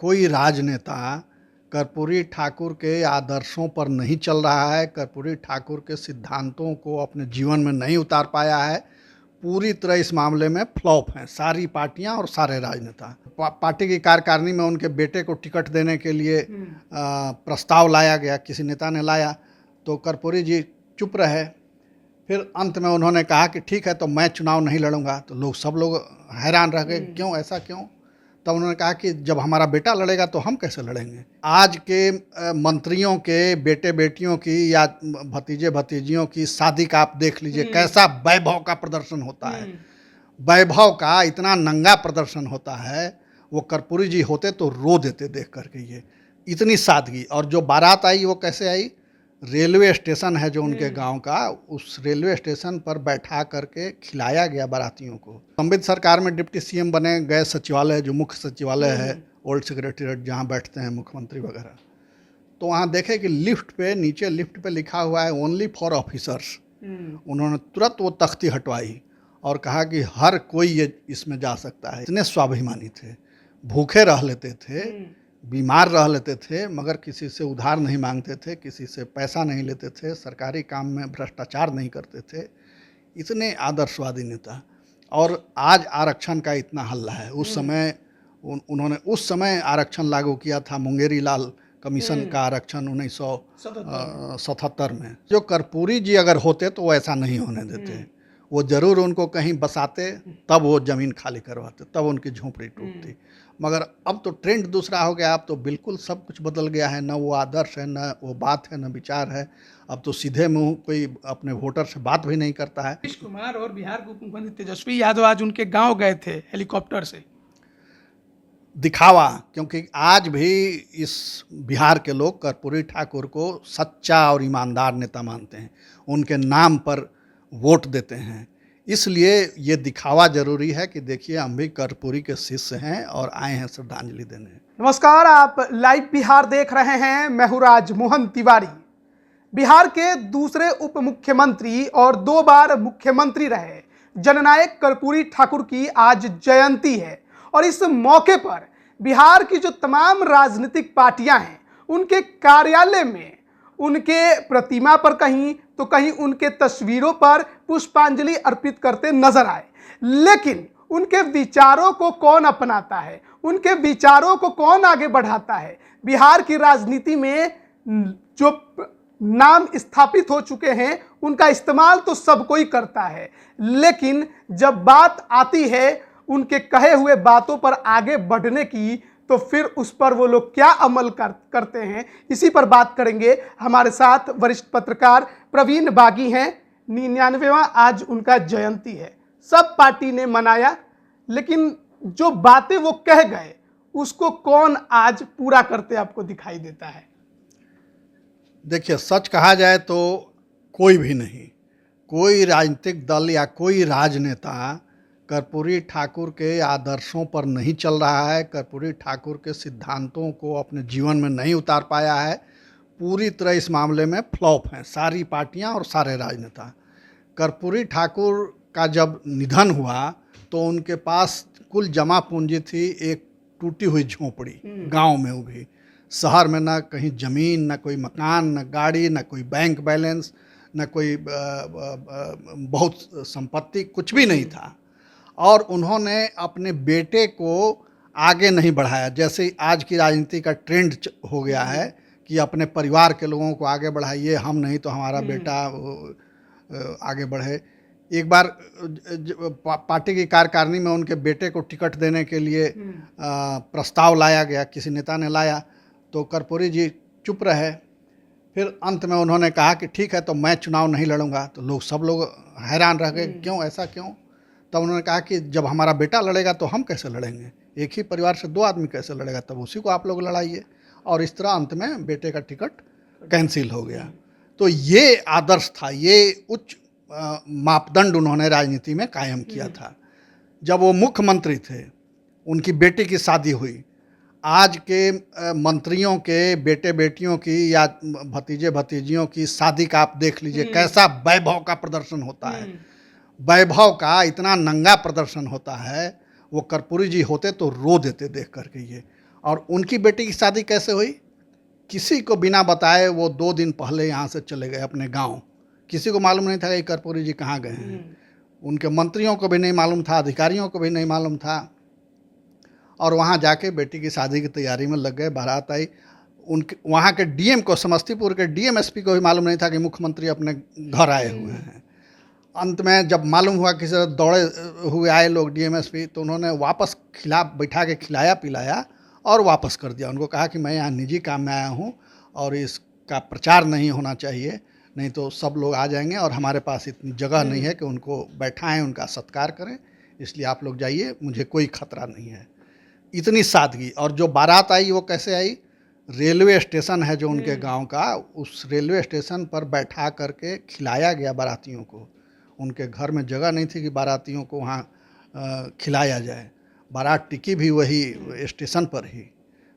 कोई राजनेता कर्पूरी ठाकुर के आदर्शों पर नहीं चल रहा है, कर्पूरी ठाकुर के सिद्धांतों को अपने जीवन में नहीं उतार पाया है। पूरी तरह इस मामले में फ्लॉप हैं सारी पार्टियां और सारे राजनेता। पार्टी की कार्यकारिणी में उनके बेटे को टिकट देने के लिए प्रस्ताव लाया गया, किसी नेता ने लाया, तो कर्पूरी जी चुप रहे। फिर अंत में उन्होंने कहा कि ठीक है तो मैं चुनाव नहीं लड़ूंगा। तो सब लोग हैरान रह गए, क्यों, ऐसा क्यों? तब उन्होंने कहा कि जब हमारा बेटा लड़ेगा तो हम कैसे लड़ेंगे। आज के मंत्रियों के बेटे बेटियों की या भतीजे भतीजियों की शादी का आप देख लीजिए, कैसा वैभव का प्रदर्शन होता है, वैभव का इतना नंगा प्रदर्शन होता है। वो कर्पूरी जी होते तो रो देते देख करके, ये इतनी सादगी। और जो बारात आई वो कैसे आई, रेलवे स्टेशन है जो उनके गांव का, उस रेलवे स्टेशन पर बैठा करके खिलाया गया बारातियों को। संबित सरकार में डिप्टी सीएम बने, गए सचिवालय, जो मुख्य सचिवालय है, ओल्ड सेक्रेटरीट जहां बैठते हैं मुख्यमंत्री वगैरह, तो वहां देखे कि लिफ्ट पे, नीचे लिफ्ट पे लिखा हुआ है ओनली फॉर ऑफिसर्स। उन्होंने तुरंत वो तख्ती हटवाई और कहा कि हर कोई ये इसमें जा सकता है। इतने स्वाभिमानी थे, भूखे रह लेते थे, बीमार रह लेते थे, मगर किसी से उधार नहीं मांगते थे, किसी से पैसा नहीं लेते थे, सरकारी काम में भ्रष्टाचार नहीं करते थे। इतने आदर्शवादी नेता। और आज आरक्षण का इतना हल्ला है। उस समय उन्होंने उस समय आरक्षण लागू किया था, मुंगेरी लाल कमीशन का आरक्षण 1977 में। जो कर्पूरी जी अगर होते तो वो ऐसा नहीं होने देते। वो जरूर उनको कहीं बसाते, तब वो ज़मीन खाली करवाते, तब उनकी झोंपड़ी टूटती। मगर अब तो ट्रेंड दूसरा हो गया, अब तो बिल्कुल सब कुछ बदल गया है। न वो आदर्श है, न वो बात है, न विचार है। अब तो सीधे मुंह कोई अपने वोटर से बात भी नहीं करता है। नीतीश कुमार और बिहार के उप मुख्यमंत्री तेजस्वी यादव आज उनके गांव गए थे हेलीकॉप्टर से। दिखावा, क्योंकि आज भी इस बिहार के लोग कर्पूरी ठाकुर को सच्चा और ईमानदार नेता मानते हैं, उनके नाम पर वोट देते हैं। इसलिए ये दिखावा जरूरी है कि देखिए हम भी कर्पूरी के शिष्य हैं और आए हैं श्रद्धांजलि देने। नमस्कार, आप लाइव बिहार देख रहे हैं। मैं हूं राजमोहन तिवारी। बिहार के दूसरे उप मुख्यमंत्री और 2 बार मुख्यमंत्री रहे जननायक कर्पूरी ठाकुर की आज जयंती है और इस मौके पर बिहार की जो तमाम राजनीतिक पार्टियां हैं उनके कार्यालय में उनके प्रतिमा पर कहीं तो कहीं उनके तस्वीरों पर पुष्पांजलि अर्पित करते नजर आए। लेकिन उनके विचारों को कौन अपनाता है, उनके विचारों को कौन आगे बढ़ाता है? बिहार की राजनीति में जो नाम स्थापित हो चुके हैं उनका इस्तेमाल तो सब कोई करता है, लेकिन जब बात आती है उनके कहे हुए बातों पर आगे बढ़ने की, तो फिर उस पर वो लोग क्या अमल करते हैं, इसी पर बात करेंगे। हमारे साथ वरिष्ठ पत्रकार प्रवीण बागी हैं। 99वां आज उनका जयंती है। सब पार्टी ने मनाया, लेकिन जो बातें वो कह गए उसको कौन आज पूरा करते आपको दिखाई देता है? देखिए, सच कहा जाए तो कोई भी नहीं, कोई राजनीतिक दल या कोई राजनेता कर्पूरी ठाकुर के आदर्शों पर नहीं चल रहा है, कर्पूरी ठाकुर के सिद्धांतों को अपने जीवन में नहीं उतार पाया है। पूरी तरह इस मामले में फ्लॉप हैं सारी पार्टियां और सारे राजनेता। कर्पूरी ठाकुर का जब निधन हुआ तो उनके पास कुल जमा पूंजी थी एक टूटी हुई झोंपड़ी गांव में, वो भी शहर में। ना कहीं ज़मीन, ना कोई मकान, ना गाड़ी, ना कोई बैंक बैलेंस, ना कोई बहुत संपत्ति, कुछ भी नहीं था। और उन्होंने अपने बेटे को आगे नहीं बढ़ाया। जैसे आज की राजनीति का ट्रेंड हो गया है कि अपने परिवार के लोगों को आगे बढ़ाइए, हम नहीं तो हमारा बेटा आगे बढ़े। एक बार पार्टी की कार्यकारिणी में उनके बेटे को टिकट देने के लिए प्रस्ताव लाया गया, किसी नेता ने लाया, तो कर्पूरी जी चुप रहे। फिर अंत में उन्होंने कहा कि ठीक है तो मैं चुनाव नहीं लड़ूंगा। तो सब लोग हैरान रह गए, क्यों, ऐसा क्यों? तब उन्होंने कहा कि जब हमारा बेटा लड़ेगा तो हम कैसे लड़ेंगे, एक ही परिवार से 2 आदमी कैसे लड़ेगा, तब उसी को आप लोग लड़ाइए। और इस तरह अंत में बेटे का टिकट कैंसिल हो गया। तो ये आदर्श था, ये उच्च मापदंड उन्होंने राजनीति में कायम किया था। जब वो मुख्यमंत्री थे, उनकी बेटी की शादी हुई। आज के मंत्रियों के बेटे बेटियों की या भतीजे भतीजियों की शादी का आप देख लीजिए, कैसा वैभव का प्रदर्शन होता है, वैभव का इतना नंगा प्रदर्शन होता है। वो कर्पूरी जी होते तो रो देते देख करके, ये और उनकी बेटी की शादी कैसे हुई? किसी को बिना बताए वो 2 दिन पहले यहाँ से चले गए अपने गांव। किसी को मालूम नहीं था कि कर्पूरी जी कहाँ गए हैं। उनके मंत्रियों को भी नहीं मालूम था, अधिकारियों को भी नहीं मालूम था। और वहाँ जाके बेटी की शादी की तैयारी में लग गए। बारात आई, उनके वहाँ के डीएम को, समस्तीपुर के डीएम एसपी को भी मालूम नहीं था कि मुख्यमंत्री अपने घर आए हुए हैं। अंत में जब मालूम हुआ कि सर दौड़े हुए आए लोग डीएम एसपी, तो उन्होंने वापस बैठा के खिलाया पिलाया और वापस कर दिया। उनको कहा कि मैं यहाँ निजी काम में आया हूँ और इसका प्रचार नहीं होना चाहिए, नहीं तो सब लोग आ जाएंगे और हमारे पास इतनी जगह नहीं है कि उनको बैठाएं, उनका सत्कार करें, इसलिए आप लोग जाइए, मुझे कोई खतरा नहीं है। इतनी सादगी। और जो बारात आई वो कैसे आई? रेलवे स्टेशन है जो उनके गांव का, उस रेलवे स्टेशन पर बैठा करके खिलाया गया बारातियों को। उनके घर में जगह नहीं थी कि बारातियों को वहाँ खिलाया जाए। बारात टिकी भी वही स्टेशन पर ही।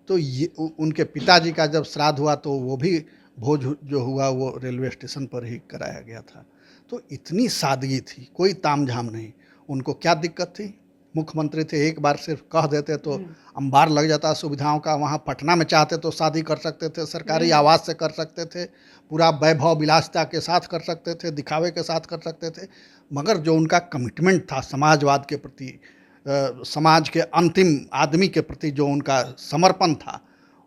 तो ये उनके पिताजी का जब श्राद्ध हुआ तो वो भी भोज जो हुआ वो रेलवे स्टेशन पर ही कराया गया था। तो इतनी सादगी थी, कोई तामझाम नहीं। उनको क्या दिक्कत थी? मुख्यमंत्री थे, एक बार सिर्फ कह देते तो अंबार लग जाता सुविधाओं का। वहाँ पटना में चाहते तो शादी कर सकते थे, सरकारी आवास से कर सकते थे, पूरा वैभव विलासिता के साथ कर सकते थे, दिखावे के साथ कर सकते थे। मगर जो उनका कमिटमेंट था समाजवाद के प्रति, समाज के अंतिम आदमी के प्रति जो उनका समर्पण था,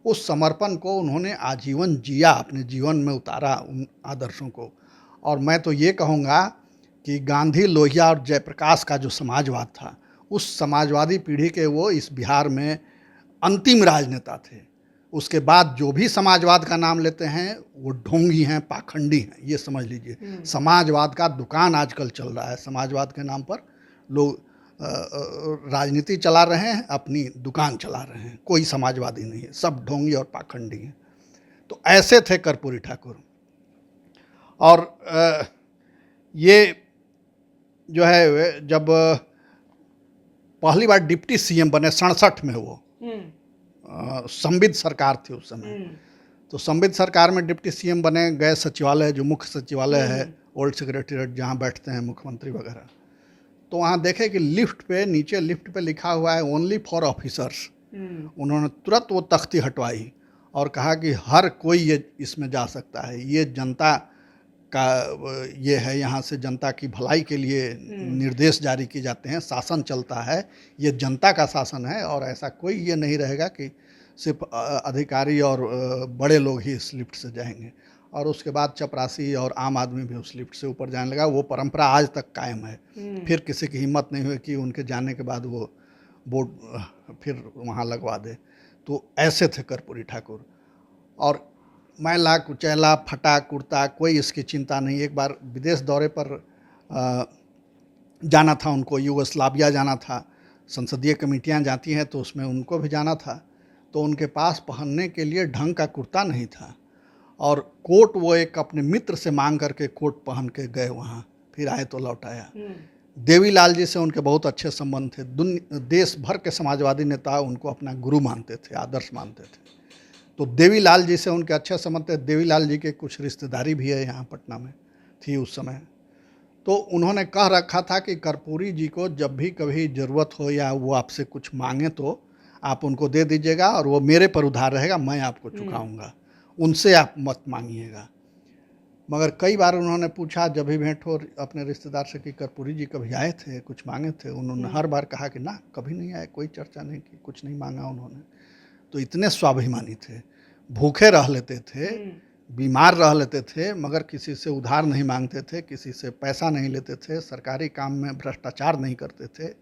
उस समर्पण को उन्होंने आजीवन जिया, अपने जीवन में उतारा उन आदर्शों को। और मैं तो ये कहूँगा कि गांधी, लोहिया और जयप्रकाश का जो समाजवाद था, उस समाजवादी पीढ़ी के वो इस बिहार में अंतिम राजनेता थे। उसके बाद जो भी समाजवाद का नाम लेते हैं वो ढोंगी हैं, पाखंडी हैं, ये समझ लीजिए। समाजवाद का दुकान आजकल चल रहा है। समाजवाद के नाम पर लोग राजनीति चला रहे हैं, अपनी दुकान चला रहे हैं। कोई समाजवादी नहीं है, सब ढोंगी और पाखंडी हैं। तो ऐसे थे कर्पूरी ठाकुर। और ये जो है जब पहली बार डिप्टी सीएम बने 67 में, वो संविद सरकार थी उस समय। तो संविद सरकार में डिप्टी सीएम बने, गए सचिवालय, जो मुख्य सचिवालय है, ओल्ड सेक्रेटरीट, जहाँ बैठते हैं मुख्यमंत्री वगैरह। तो वहाँ देखे कि लिफ्ट पे, नीचे लिफ्ट पे लिखा हुआ है ओनली फॉर ऑफिसर्स। उन्होंने तुरंत वो तख्ती हटवाई और कहा कि हर कोई ये इसमें जा सकता है, ये जनता का ये है, यहाँ से जनता की भलाई के लिए निर्देश जारी किए जाते हैं, शासन चलता है, ये जनता का शासन है। और ऐसा कोई ये नहीं रहेगा कि सिर्फ अधिकारी और बड़े लोग ही इस लिफ्ट से जाएंगे। और उसके बाद चपरासी और आम आदमी भी उस लिफ्ट से ऊपर जाने लगा। वो परंपरा आज तक कायम है। फिर किसी की हिम्मत नहीं हुई कि उनके जाने के बाद वो बोर्ड फिर वहाँ लगवा दे। तो ऐसे थे कर्पूरी ठाकुर। और मैला कुचैला, फटा कुर्ता, कोई इसकी चिंता नहीं। एक बार विदेश दौरे पर जाना था उनको, यूगोस्लाविया जाना था। संसदीय कमेटियाँ जाती हैं तो उसमें उनको भी जाना था। तो उनके पास पहनने के लिए ढंग का कुर्ता नहीं था और कोट वो एक अपने मित्र से मांग करके कोट पहन के गए वहाँ, फिर आए तो लौट आया। देवीलाल जी से उनके बहुत अच्छे संबंध थे। देश भर के समाजवादी नेता उनको अपना गुरु मानते थे, आदर्श मानते थे। तो देवीलाल जी से उनके अच्छे संबंध थे। देवीलाल जी के कुछ रिश्तेदारी भी है यहाँ पटना में, थी उस समय। तो उन्होंने कह रखा था कि कर्पूरी जी को जब भी कभी ज़रूरत हो या वो आपसे कुछ मांगे तो आप उनको दे दीजिएगा और वो मेरे पर उधार रहेगा, मैं आपको चुकाऊँगा, उनसे आप मत मांगिएगा। मगर कई बार उन्होंने पूछा जब भी भेंट हो अपने रिश्तेदार से कि कर्पूरी जी कभी आए थे, कुछ मांगे थे? उन्होंने हर बार कहा कि ना, कभी नहीं आए, कोई चर्चा नहीं की, कुछ नहीं मांगा उन्होंने। तो इतने स्वाभिमानी थे, भूखे रह लेते थे, बीमार रह लेते थे, मगर किसी से उधार नहीं मांगते थे, किसी से पैसा नहीं लेते थे, सरकारी काम में भ्रष्टाचार नहीं करते थे।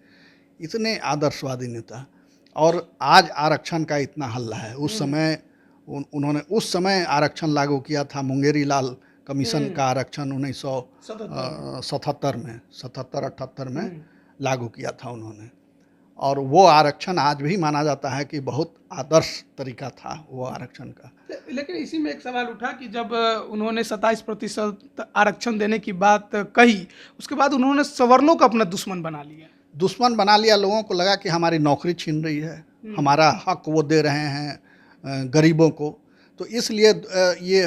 इतने आदर्शवादी नेता। और आज आरक्षण का इतना हल्ला है। उस समय उन्होंने उस समय आरक्षण लागू किया था, मुंगेरी लाल कमीशन का आरक्षण 1977 में, 77-78 में लागू किया था उन्होंने। और वो आरक्षण आज भी माना जाता है कि बहुत आदर्श तरीका था वो आरक्षण का। लेकिन इसी में एक सवाल उठा कि जब उन्होंने 27% आरक्षण देने की बात कही, उसके बाद उन्होंने सवर्णों को अपना दुश्मन बना लिया। दुश्मन बना लिया। लोगों को लगा कि हमारी नौकरी छीन रही है, हमारा हक वो दे रहे हैं गरीबों को। तो इसलिए ये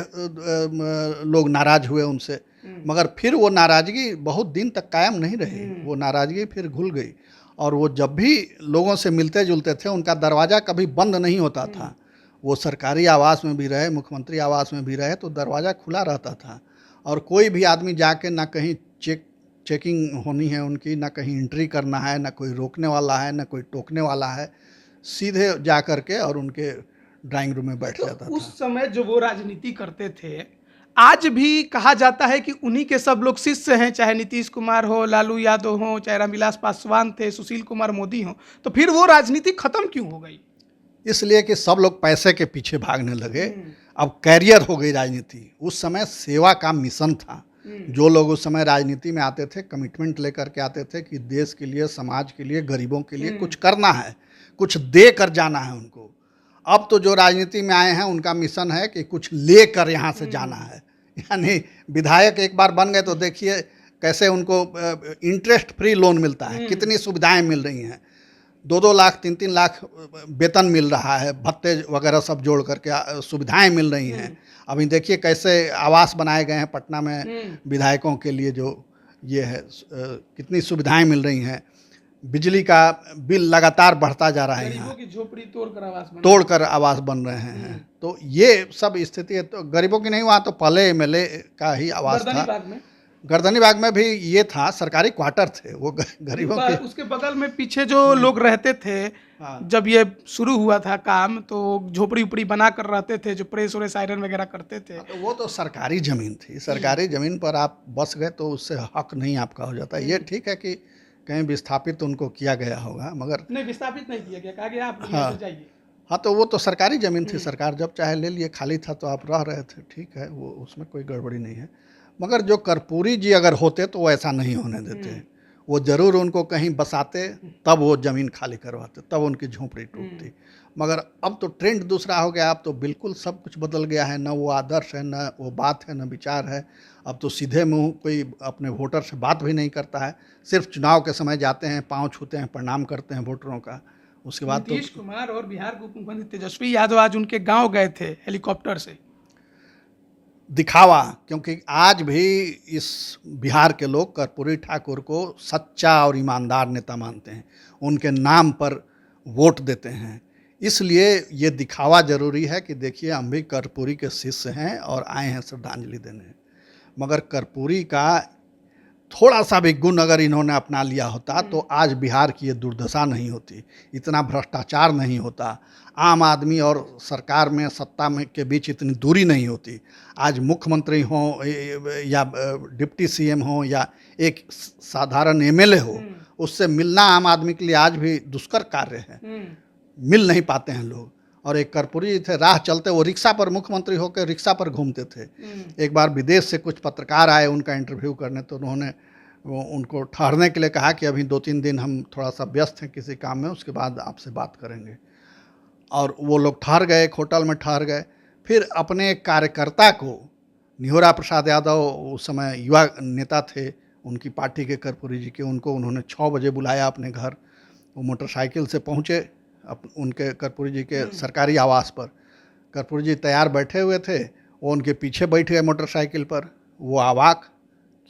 लोग नाराज हुए उनसे। मगर फिर वो नाराज़गी बहुत दिन तक कायम नहीं रही, वो नाराज़गी फिर घुल गई। और वो जब भी लोगों से मिलते जुलते थे उनका दरवाज़ा कभी बंद नहीं होता था। वो सरकारी आवास में भी रहे, मुख्यमंत्री आवास में भी रहे, तो दरवाज़ा खुला रहता था और कोई भी आदमी जाके ना कहीं चेकिंग होनी है उनकी, ना कहीं एंट्री करना है, ना कोई रोकने वाला है, ना कोई टोकने वाला है, सीधे जा कर के और उनके ड्राइंग रूम में बैठ जाता तो उस था। समय जो वो राजनीति करते थे, आज भी कहा जाता है कि उन्हीं के सब लोग शिष्य हैं, चाहे नीतीश कुमार हो, लालू यादव हो, चाहे रामविलास पासवान थे, सुशील कुमार मोदी हो, तो फिर वो राजनीति खत्म क्यों हो गई? इसलिए कि सब लोग पैसे के पीछे भागने लगे। अब कैरियर हो गई राजनीति। उस समय सेवा का मिशन था। जो लोग उस समय राजनीति में आते थे कमिटमेंट लेकर के आते थे कि देश के लिए, समाज के लिए, गरीबों के लिए कुछ करना है, कुछ दे कर जाना है उनको। अब तो जो राजनीति में आए हैं उनका मिशन है कि कुछ ले कर यहाँ से जाना है। यानी विधायक एक बार बन गए तो देखिए कैसे उनको इंटरेस्ट फ्री लोन मिलता है, कितनी सुविधाएं मिल रही हैं। 2-2 लाख 3-3 लाख वेतन मिल रहा है, भत्ते वगैरह सब जोड़ करके सुविधाएं मिल रही हैं। अभी देखिए कैसे आवास बनाए गए हैं पटना में विधायकों के लिए, जो ये है कितनी सुविधाएं मिल रही हैं। बिजली का बिल लगातार बढ़ता जा रहा है, यहाँ की झोपड़ी तोड़कर आवास बन रहे हैं। तो ये सब स्थिति है। तो गरीबों की नहीं, वहाँ तो पहले एमएलए का ही आवास था। गर्दनी बाग में भी ये था, सरकारी क्वार्टर थे वो गरीबों के। उसके बगल में पीछे जो लोग रहते थे, जब ये शुरू हुआ था काम, तो झोपड़ी उपड़ी बना कर रहते थे, जो प्रेस और सायरन वगैरह करते थे। तो वो तो सरकारी ज़मीन थी। सरकारी ज़मीन पर आप बस गए तो उससे हक नहीं आपका हो जाता। ये ठीक है कि कहीं विस्थापित उनको किया गया होगा, मगर नहीं, विस्थापित नहीं किया गया, कहा गया आप यहाँ से जाइए। हाँ, तो वो तो सरकारी ज़मीन थी, सरकार जब चाहे ले लिए। खाली था तो आप रह रहे थे, ठीक है, वो उसमें कोई गड़बड़ी नहीं है। मगर जो कर्पूरी जी अगर होते तो वो ऐसा नहीं होने देते। वो ज़रूर उनको कहीं बसाते, तब वो ज़मीन खाली करवाते, तब उनकी झोंपड़ी टूटती। मगर अब तो ट्रेंड दूसरा हो गया। अब तो बिल्कुल सब कुछ बदल गया है। न वो आदर्श है, न वो बात है, न विचार है। अब तो सीधे मुंह कोई अपने वोटर से बात भी नहीं करता है। सिर्फ चुनाव के समय जाते हैं, पाँव छूते हैं, प्रणाम करते हैं वोटरों का। उसके बाद तो नीतीश कुमार और बिहार के उप मुख्यमंत्री तेजस्वी यादव आज उनके गांव गए थे हेलीकॉप्टर से। दिखावा, क्योंकि आज भी इस बिहार के लोग कर्पूरी ठाकुर को सच्चा और ईमानदार नेता मानते हैं, उनके नाम पर वोट देते हैं। इसलिए ये दिखावा ज़रूरी है कि देखिए हम भी कर्पूरी के शिष्य हैं और आए हैं श्रद्धांजलि देने। मगर कर्पूरी का थोड़ा सा भी गुण अगर इन्होंने अपना लिया होता तो आज बिहार की ये दुर्दशा नहीं होती, इतना भ्रष्टाचार नहीं होता, आम आदमी और सरकार में, सत्ता में के बीच इतनी दूरी नहीं होती। आज मुख्यमंत्री हों या डिप्टी सीएम हो या एक साधारण एमएलए हो, उससे मिलना आम आदमी के लिए आज भी दुष्कर कार्य है। मिल नहीं पाते हैं लोग। और एक कर्पूरी थे, राह चलते वो रिक्शा पर, मुख्यमंत्री होकर रिक्शा पर घूमते थे। एक बार विदेश से कुछ पत्रकार आए उनका इंटरव्यू करने, तो उन्होंने उनको ठहरने के लिए कहा कि अभी 2-3 दिन हम थोड़ा सा व्यस्त हैं किसी काम में, उसके बाद आपसे बात करेंगे। और वो लोग ठहर गए, एक होटल में ठहर गए। फिर अपने कार्यकर्ता को, निहोरा प्रसाद यादव उस समय युवा नेता थे उनकी पार्टी के, कर्पूरी जी के, उनको उन्होंने 6 बजे बुलाया अपने घर। वो मोटरसाइकिल से पहुँचे उनके कर्पूरी जी के सरकारी आवास पर। कर्पूरी जी तैयार बैठे हुए थे, वो उनके पीछे बैठ गए मोटरसाइकिल पर। वो अवाक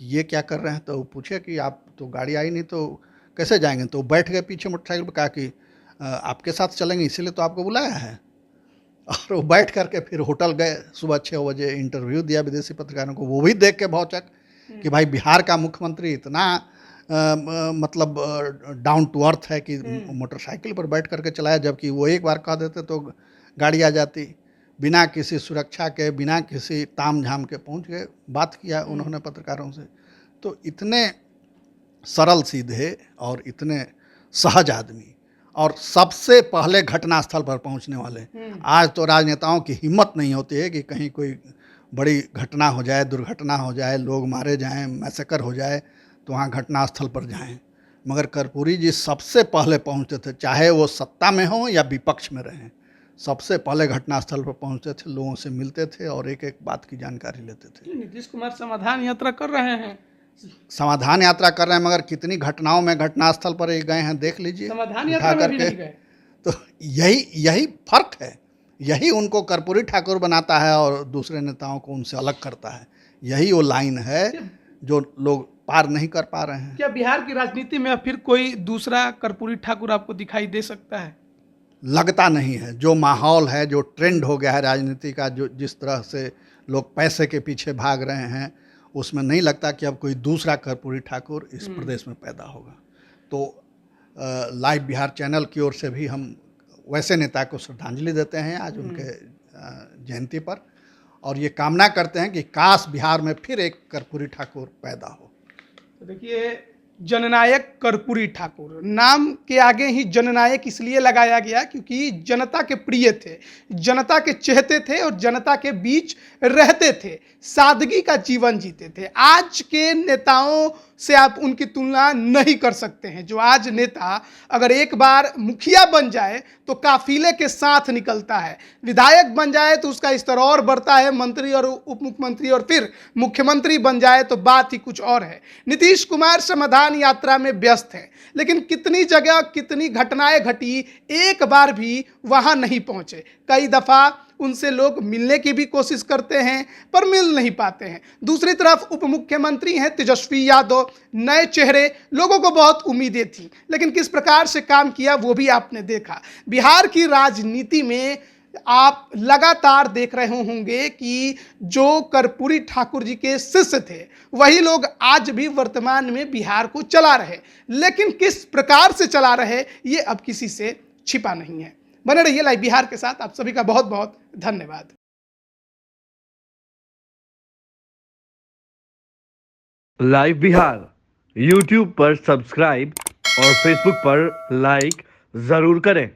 कि ये क्या कर रहे हैं। तो पूछे कि आप तो गाड़ी आई नहीं तो कैसे जाएंगे। तो बैठ गए पीछे मोटरसाइकिल पर, कहा कि आपके साथ चलेंगे, इसीलिए तो आपको बुलाया है। और वो बैठ करके फिर होटल गए। सुबह 6 बजे इंटरव्यू दिया विदेशी पत्रकारों को। वो भी देख के भौचक कि भाई बिहार का मुख्यमंत्री इतना मतलब डाउन टू अर्थ है कि मोटरसाइकिल पर बैठ करके चलाया, जबकि वो एक बार कह देते तो गाड़ी आ जाती। बिना किसी सुरक्षा के, बिना किसी ताम झाम के पहुंच गए, बात किया उन्होंने पत्रकारों से। तो इतने सरल सीधे और इतने सहज आदमी, और सबसे पहले घटनास्थल पर पहुंचने वाले। आज तो राजनेताओं की हिम्मत नहीं होती है कि कहीं कोई बड़ी घटना हो जाए, दुर्घटना हो जाए, लोग मारे जाएं, मैसेकर हो जाए, तो वहाँ घटनास्थल पर जाएं। मगर कर्पूरी जी सबसे पहले पहुँचते थे, चाहे वो सत्ता में हों या विपक्ष में रहें। सबसे पहले घटनास्थल पर पहुँचते थे, लोगों से मिलते थे और एक एक बात की जानकारी लेते थे। नीतीश कुमार समाधान यात्रा कर रहे हैं। समाधान यात्रा कर रहे हैं, मगर कितनी घटनाओं में घटनास्थल पर गए हैं देख लीजिए। समाधान यात्रा में भी नहीं गए। तो यही फर्क है। यही उनको कर्पूरी ठाकुर बनाता है और दूसरे नेताओं को उनसे अलग करता है। यही वो लाइन है जो लोग पार नहीं कर पा रहे हैं। क्या बिहार की राजनीति में अब फिर कोई दूसरा कर्पूरी ठाकुर आपको दिखाई दे सकता है? लगता नहीं है। जो माहौल है, जो ट्रेंड हो गया है राजनीति का, जो जिस तरह से लोग पैसे के पीछे भाग रहे हैं, उसमें नहीं लगता कि अब कोई दूसरा कर्पूरी ठाकुर इस प्रदेश में पैदा होगा। तो लाइव बिहार चैनल की ओर से भी हम वैसे नेता को श्रद्धांजलि देते हैं आज उनके जयंती पर, और ये कामना करते हैं कि काश बिहार में फिर एक कर्पूरी ठाकुर पैदा हो। तो देखिए, जननायक कर्पूरी ठाकुर, नाम के आगे ही जननायक इसलिए लगाया गया क्योंकि जनता के प्रिय थे, जनता के चहेते थे और जनता के बीच रहते थे, सादगी का जीवन जीते थे। आज के नेताओं से आप उनकी तुलना नहीं कर सकते हैं। जो आज नेता अगर एक बार मुखिया बन जाए तो काफिले के साथ निकलता है, विधायक बन जाए तो उसका स्तर और बढ़ता है, मंत्री और उप मुख्यमंत्री और फिर मुख्यमंत्री बन जाए तो बात ही कुछ और है। नीतीश कुमार समाधान यात्रा में व्यस्त हैं, लेकिन कितनी जगह कितनी घटनाएं घटी, एक बार भी वहां नहीं पहुंचे। कई दफा उनसे लोग मिलने की भी कोशिश करते हैं पर मिल नहीं पाते हैं। दूसरी तरफ उप मुख्यमंत्री हैं तेजस्वी यादव, नए चेहरे, लोगों को बहुत उम्मीदें थी, लेकिन किस प्रकार से काम किया वो भी आपने देखा। बिहार की राजनीति में आप लगातार देख रहे होंगे कि जो कर्पूरी ठाकुर जी के शिष्य थे वही लोग आज भी वर्तमान में बिहार को चला रहे, लेकिन किस प्रकार से चला रहे ये अब किसी से छिपा नहीं है। बने रहिए लाइव बिहार के साथ। आप सभी का बहुत बहुत धन्यवाद। लाइव बिहार यूट्यूब पर सब्सक्राइब और फेसबुक पर लाइक जरूर करें।